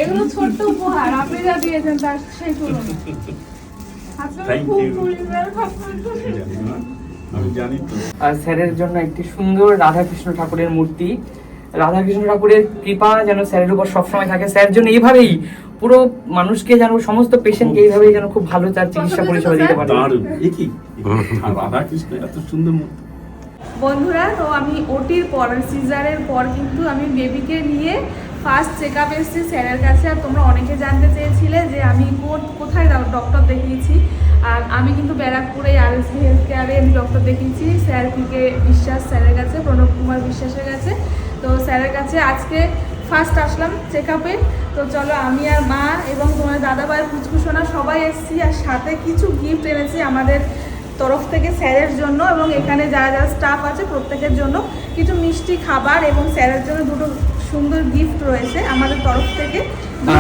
এগুলো ছোট্ট উপহার আপনি যা দিয়েছেন তার সেই তুলনা। আমি জানি তো। আর স্যারের জন্য একটি সুন্দর রাধাকৃষ্ণ ঠাকুরের মূর্তি। রাধাকৃষ্ণ ঠাকুরের কৃপা যেন স্যারের উপর সবসময় থাকে। স্যার যেন এইভাবেই পুরো মানুষকে যেন সমস্ত পেশেন্টকে এইভাবেই যেন খুব ভালো তার চিকিৎসা পরিষেবা দিতে পারে। দারুণ। কি রাধাকৃষ্ণ এত সুন্দর মূর্তি। বন্ধুরা, তো আমি ওটির পর সিজারের পর কিন্তু আমি বেবিকে নিয়ে ফার্স্ট চেক আপ এসেছি স্যারের কাছে। আর তোমরা অনেকে জানতে চেয়েছিলে যে আমি কোথায় ডক্টর দেখিয়েছি। আর আমি কিন্তু ব্যারাকপুরে RSV হেলথ কেয়ারে আমি ডক্টর দেখিয়েছি স্যার পিকে বিশ্বাস স্যারের কাছে, প্রণব কুমার বিশ্বাসের কাছে। তো স্যারের কাছে আজকে ফার্স্ট আসলাম চেক আপে। তো চলো আমি আর মা এবং তোমার দাদাভাই পুচকুসোনা সবাই এসেছি। আর সাথে কিছু গিফট এনেছি আমাদের তরফ থেকে স্যারের জন্য, এবং এখানে যারা যারা স্টাফ আছে প্রত্যেকের জন্য কিছু মিষ্টি খাবার এবং স্যারের জন্য দুটো সুন্দর গিফট রয়েছে আমাদের তরফ থেকে।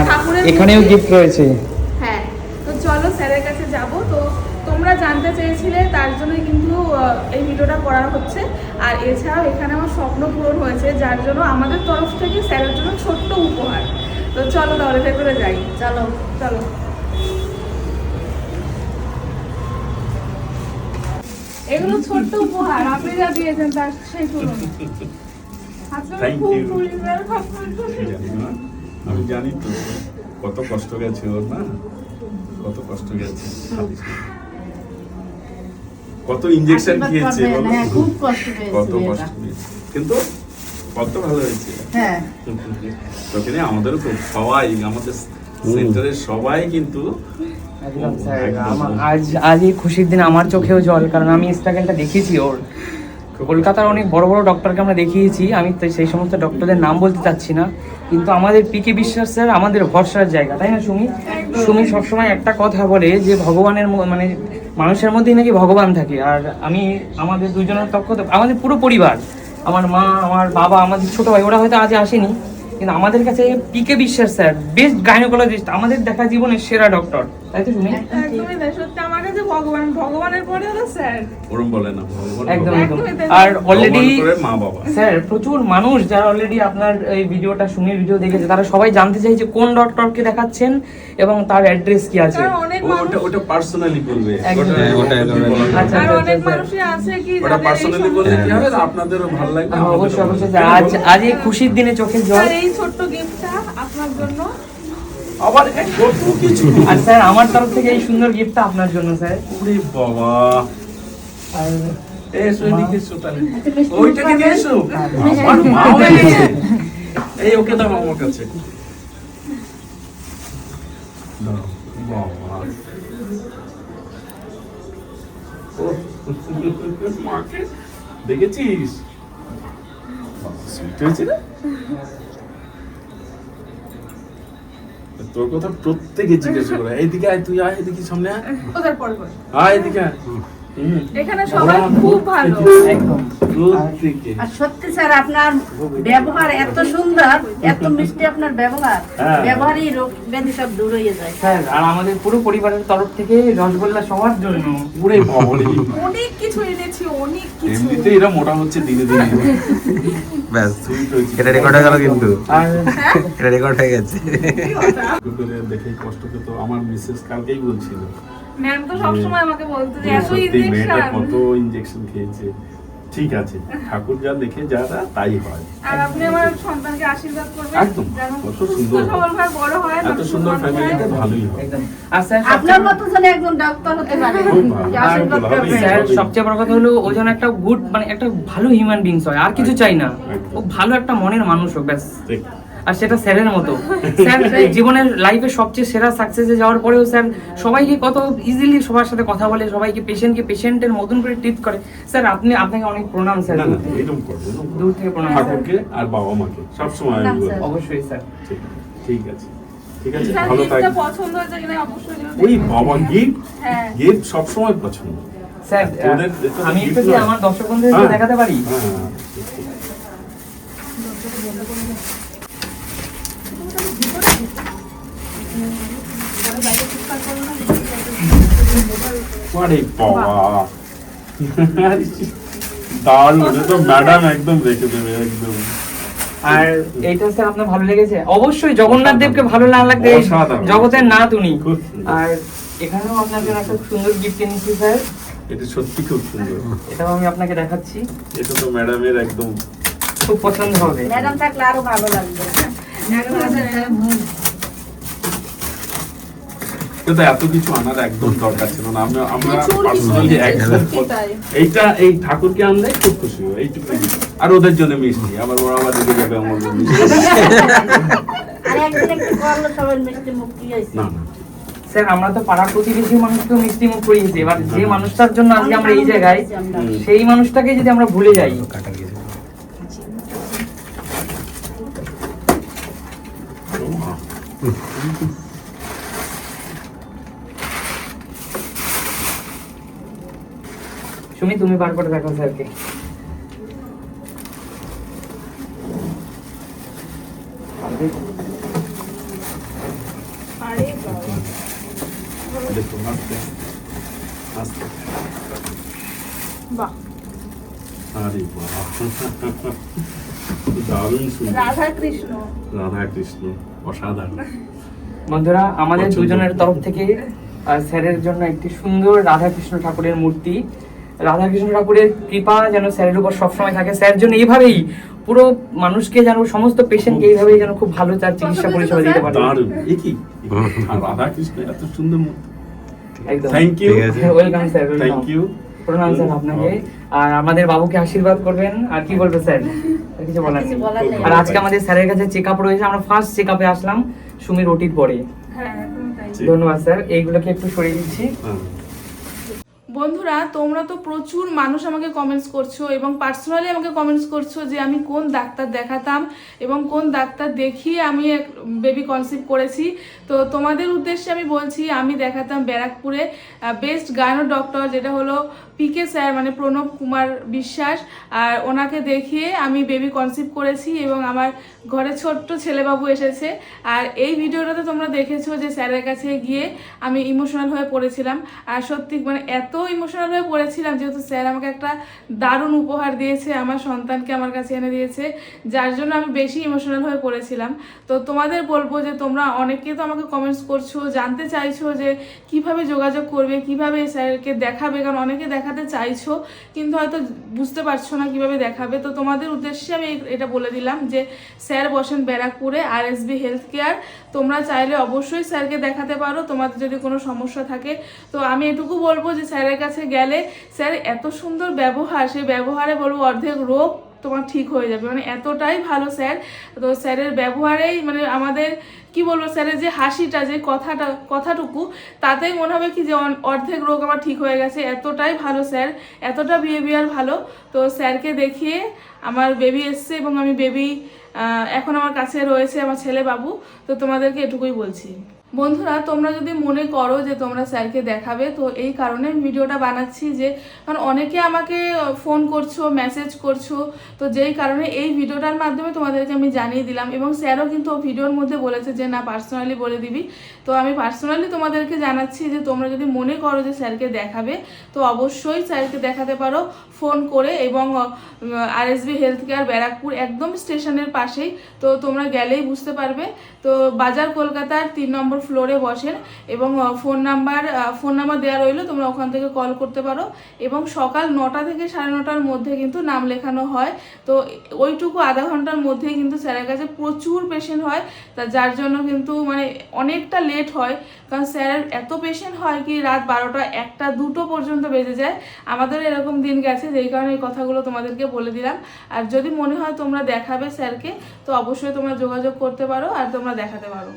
ঠাকুরের এখানেও গিফট রয়েছে। হ্যাঁ, তো চলো স্যারের কাছে যাব। তো তোমরা জানতে চেয়েছিলে তার জন্যই কিন্তু এই ভিডিওটা করা হচ্ছে। আর এছাড়াও এখানে আমার স্বপ্ন পূরণ হয়েছে, যার জন্য আমাদের তরফ থেকে স্যারের জন্য ছোট্ট উপহার। তো চলো তাহলে ভেতরে যাই। চলো চলো। এগুলো ছোট্ট উপহার আপনি যা দিয়েছেন তার সেই তুলনা। আমি জানি তো কত কষ্ট গেছে ওর, না কত কষ্ট গেছে, কত ইনজেকশন খেয়েছে, খুব কষ্ট পেয়েছে, কত কষ্ট পেয়েছে, কিন্তু কত ভালো হয়েছে। হ্যাঁ, তোকে নিয়ে আমাদেরও খুব সবাই আমাদের সেন্টারের সবাই কিন্তু একদম স্যার। আজ এই খুশির দিন আমার চোখেও জল, কারণ আমি স্ট্রাগলটা দেখিয়েছি ওর। কলকাতার অনেক বড় বড় ডক্টরকে আমরা দেখিয়েছি, আমি তো সেই সমস্ত ডক্টরদের নাম বলতে চাচ্ছি না, কিন্তু আমাদের পিকে বিশ্বাস স্যার আমাদের ভরসার জায়গা, তাই না সুমি? সুমি সবসময় একটা কথা বলে যে ভগবানের মানে মানুষের মধ্যেই নাকি ভগবান থাকে। আর আমি আমাদের দুজনের পক্ষ আমাদের পুরো পরিবার, আমার মা, আমার বাবা, আমাদের ছোট ভাই, ওরা হয়তো আজ আসেনি, কিন্তু আমাদের কাছে পিকে বিশ্বাস স্যার বেস্ট গাইনোকোলজিস্ট, আমাদের দেখা জীবনের সেরা ডক্টর, তাই তো শুনি? একদমই তাই, সত্যি আমার কাছে ভগবান, ভগবানের পরে হলো স্যার। ওরম বলে না, ভগবান একদম একদম। একদমই আর অলরেডি মা বাবা স্যার প্রচুর মানুষ যারা অলরেডি আপনার এই ভিডিওটা সুমির ভিডিও দেখেছে, তারা সবাই জানতে চাইছে কোন ডক্টরকে দেখাচ্ছেন এবং তার অ্যাড্রেস কি আছে। কারণ অনেক মানুষ ওটা পার্সোনালি বলবে, আচ্ছা, আর আচ্ছা, অনেক আচ্ছা। মানুষই আছে কি ওটা পার্সোনালি বললে কি হবে, আপনাদেরও ভালো লাগবে। অবশ্যই অবশ্যই স্যার। আজ এই খুশির দিনে চোখের জল। আর এই ছোট্ট গিফটটা আপনার জন্য। আবার কত কিছু। আর স্যার আমার তরফ থেকে এই সুন্দর গিফটটা আপনার জন্য স্যার। ওরে বাবা, আর এসো এদিকে এসো তাহলে, ওইটাকে নিয়ে এসো। আমার মা হয়ে গেছে। এই ওকে দাও আমার কাছে। দাও, বাবা। ও, মাকে দেখেছিস? সুইট হয়েছে না? তোর কথা প্রত্যেকে জিজ্ঞেস করে, এইদিকে আয়, তুই আয় এদিকে, সামনে আয়, ওদের পরে পরে। আয় এদিকে আয়। এখানে সবাই খুব ভালো, একদম। প্রত্যেকে। আর সত্যি স্যার আপনার ব্যবহার এত সুন্দর, এত মিষ্টি আপনার ব্যবহার, হ্যাঁ। ব্যবহারই রোগ ব্যাধি সব দূর হয়ে যায়। স্যার আর আমাদের পুরো পরিবারের তরফ থেকে রসগোল্লা সবার জন্য। পুরে বাবরে, অনেক কিছু এনেছি, অনেক কিছু। এমনিতে এরা মোটা হচ্ছে দিনে দিনে। ব্যাস সুইট হয়েছে। এটা রেকর্ড হয়ে গেল, কিন্তু আর এটা রেকর্ড হয়ে গেছে। করে দেখেই কষ্ট পেত আমার মিসেস, কালকেই বলছিল ম্যাম তো সবসময় আমাকে বলতো যে এত সত্যি মেয়েটা ইনজেকশন। কত ইনজেকশন খেয়েছে। ঠিক আছে, ঠাকুর যা দেখে যারা তাই হয়। আর আপনি আমার সন্তানকে আশীর্বাদ করবেন একদম, যেন কত সুস্থ সুন্দর সবলভাবে বড় হয়, এত মানুষ সুন্দর মানুষ হয়। ফ্যামিলিতে ভালোই হয়। একদম। আর স্যার আপনার মতো যেন একজন ডাক্তার হতে পারে, খুব ভালো। যে আশীর্বাদ আর করবেন। স্যার সবচেয়ে বড় কথা হলো ও যেন একটা গুড মানে একটা ভালো হিউম্যান বিংস হয়, আর কিছু চাই না। একদম। ও ভালো একটা মনের মানুষ হোক ব্যাস। ঠিক। আর সেটা স্যারের মতো। স্যার জীবনের লাইফে সবচেয়ে সেরা সাকসেসে যাওয়ার পরেও স্যার সবাইকে কত ইজিলি সবার সাথে কথা বলে, সবাইকে পেশেন্টের মতন করে ট্রিট করে। স্যার আপনাকে অনেক প্রণাম স্যার। না, না, এরকম করবো, এরকম করবো। দূর থেকে প্রণাম স্যার। ঠাকুরকে আর বাবা মাকে সবসময় না, আমি বলবো। স্যার। অবশ্যই স্যার। ঠিক, ঠিক আছে, ঠিক আছে, স্যার ভালো গিফটটা থাকবে। পছন্দ হয়েছে কিনা অবশ্যই জানাবেন। ওই বাবা গিফট, হ্যাঁ। গিফট সবসময় পছন্দ। স্যার তোদের তো আমি একটু gift কি নয়। আমার দর্শক বন্ধুদের হ্যাঁ। দেখাতে পারি? হ্যাঁ, হ্যাঁ, ঠিক, ঠিক। আরে বাবা, দারুণ, এটা তো ম্যাডাম একদম রেখে দেবে একদম। আর এইটা স্যার আপনার ভালো লেগেছে? অবশ্যই জগন্নাথ দেবকে ভালো না লাগবে, এই অসাধারণ। জগতের নাথ উনি। খুব সুন্দর। আর এখানেও আপনার জন্য একটা সুন্দর গিফট এনেছি স্যার, এটা সত্যি খুব সুন্দর। এটাও আমি আপনাকে দেখাচ্ছি, এটা তো ম্যাডামের একদম খুব পছন্দ হবে। ম্যাডাম থাকলে আরো ভালো লাগবে। কিন্তু এত কিছু আনার একদম দরকার ছিল না। আমরা প্রচুর কিছু পার্সোনালি এনেছে, একদম সত্যি তাই। এইটা এই ঠাকুরকে আনলে খুব খুশি হয়, এইটুকু। আর ওদের জন্য মিষ্টি, আবার ওরা আবার দিকে যাবে আমার জন্য মিষ্টি। আর একদিন একটু করলো সবাই মিষ্টি মুখ কি হয়েছে। না না স্যার আমরা তো পাড়ার প্রতিবেশী মানুষকেও মিষ্টি মুখ করিয়েছি, এবার যে মানুষটার জন্য আজকে আমরা এই জায়গায়, সেই মানুষটাকে যদি আমরা ভুলে যাই, সুমি তুমি বার করে দেখো স্যারকে। আরে বাবা, দেখুন আস্তে আস্তে। বাহ, আরে বাহ, দারুণ সুন্দর। রাধা কৃষ্ণ। রাধা কৃষ্ণ অসাধারণ। বন্ধুরা আমাদের পছন্দ। দুজনের তরফ থেকে স্যারের জন্য একটি সুন্দর রাধাকৃষ্ণ ঠাকুরের মূর্তি, রাধাকৃষ্ণ ঠাকুরের কৃপা যেন স্যারের উপর সবসময় থাকে, স্যার যেন এইভাবেই পুরো মানুষকে যেন, সমস্ত পেশেন্টকে এইভাবেই যেন খুব ভালো তার চিকিৎসা পরিষেবা দিতে পারে। দারুণ। এ কি আর রাধা কৃষ্ণ এত সুন্দর মূর্তি। একদম, থ্যাংক ইউ, ঠিক আছে। Welcome sir, thank you. প্রণাম স্যার আপনাকে। আর আমাদের বাবুকে আশীর্বাদ করবেন। আর কি বলবো স্যার, আর কিছু বলার নেই। কিছু বলার নেই। আর আজকে আমাদের স্যারের কাছে চেক আপ রয়েছে, আমরা ফার্স্ট চেক আপে আসলাম সুমির ওটির পরে। হ্যাঁ, একদম তাই। ধন্যবাদ স্যার, এইগুলোকে একটু সরিয়ে দিচ্ছি। হ্যাঁ। বন্ধুরা তোমরা তো প্রচুর মানুষ আমাকে কমেন্টস করছো এবং পার্সোনালি আমাকে কমেন্টস করছো যে আমি কোন ডাক্তার দেখাতাম এবং কোন ডাক্তার দেখিয়ে আমি বেবি কনসিভ করেছি। তো তোমাদের উদ্দেশ্যে আমি বলছি, আমি দেখাতাম ব্যারাকপুরে বেস্ট গাইনো ডক্টর, যেটা হলো পিকে স্যার, মানে প্রণব কুমার বিশ্বাস। আর ওনাকে দেখিয়ে আমি বেবি কনসিভ করেছি এবং আমার ঘরে ছোট্ট ছেলেবাবু এসেছে। আর এই ভিডিওটাতে তোমরা দেখেছো যে স্যারের কাছে গিয়ে আমি ইমোশনাল হয়ে পড়েছিলাম। আর সত্যি মানে এত ইমোশনাল হয়ে পড়েছিলাম যেহেতু স্যার আমাকে একটা দারুণ উপহার দিয়েছে, আমার সন্তানকে আমার কাছে এনে দিয়েছে, যার জন্য আমি বেশি ইমোশনাল হয়ে পড়েছিলাম। তো তোমাদের বলবো যে তোমরা অনেকে তো আমাকে কমেন্টস করছো, জানতে চাইছো যে কিভাবে যোগাযোগ করবে, কিভাবে স্যারকে দেখাবে, কারণ অনেকে দেখাতে চাইছো কিন্তু হয়তো বুঝতে পারছো না কিভাবে দেখাবে। তো তোমাদের উদ্দেশ্যে আমি এটা বলে দিলাম যে স্যার বসেন ব্যারাকপুরে RSB হেলথ কেয়ার। তোমরা চাইলে অবশ্যই স্যারকে দেখাতে পারো তোমাদের যদি কোনো সমস্যা থাকে। তো আমি এটুকু বলবো যে স্যারের কাছে গেলে স্যার এত সুন্দর ব্যবহার, সেই ব্যবহারে বলবো অর্ধেক রোগ তোমার ঠিক হয়ে যাবে, মানে এতটাই ভালো স্যার। তো স্যারের ব্যবহারেই মানে আমাদের কি বলবো, স্যারের যে হাসিটা, যে কথাটুকু, তাতেই মনে হবে কি যে অর্ধেক রোগ আমার ঠিক হয়ে গেছে। এতটাই ভালো স্যার, এতটা বিহেভিয়ার ভালো। তো স্যারকে দেখিয়ে আমার বেবি এসছে এবং আমি বেবি এখন আমার কাছে রয়েছে, আমার ছেলে বাবু। তো তোমাদেরকে এটুকুই বলছি। বন্ধুরা তোমরা যদি মনে করো যে তোমরা স্যারকে দেখাবে, তো এই কারণে ভিডিওটা বানাচ্ছি যে কারণ অনেকে আমাকে ফোন করছো, মেসেজ করছো, তো যেই কারণে এই ভিডিওটার মাধ্যমে তোমাদেরকে আমি জানিয়ে দিলাম। এবং স্যারও কিন্তু ভিডিওর মধ্যে বলেছে যে না পার্সোনালি বলে দিবি। তো আমি পার্সোনালি তোমাদেরকে জানাচ্ছি যে তোমরা যদি মনে করো যে স্যারকে দেখাবে, তো অবশ্যই স্যারকে দেখাতে পারো ফোন করে। এবং RSB হেলথ কেয়ার ব্যারাকপুর একদম স্টেশনের পাশেই, তো তোমরা গেলেই বুঝতে পারবে। তো বাজার কলকাতার 3 নম্বর ফ্লোরে বসেন এবং ফোন নাম্বার দেওয়া রইলো, তোমরা ওখান থেকে কল করতে পারো। এবং সকাল 9টা থেকে 9:30টার মধ্যে কিন্তু নাম লেখানো হয়। তো ওইটুকু আধা ঘন্টার মধ্যেই কিন্তু স্যারের কাছে প্রচুর পেশেন্ট হয়, তা যার জন্য কিন্তু মানে অনেকটা লেট হয়, কারণ স্যারের এত পেশেন্ট হয় কি রাত 12টা, 1টা, 2টো পর্যন্ত বেজে যায়। আমাদের এরকম দিন গেছে, যেই কারণে এই কথাগুলো তোমাদেরকে বলে দিলাম। আর যদি মনে হয় তোমরা দেখাবে স্যারকে, তো অবশ্যই তোমরা যোগাযোগ করতে পারো আর তোমরা দেখাতে পারো।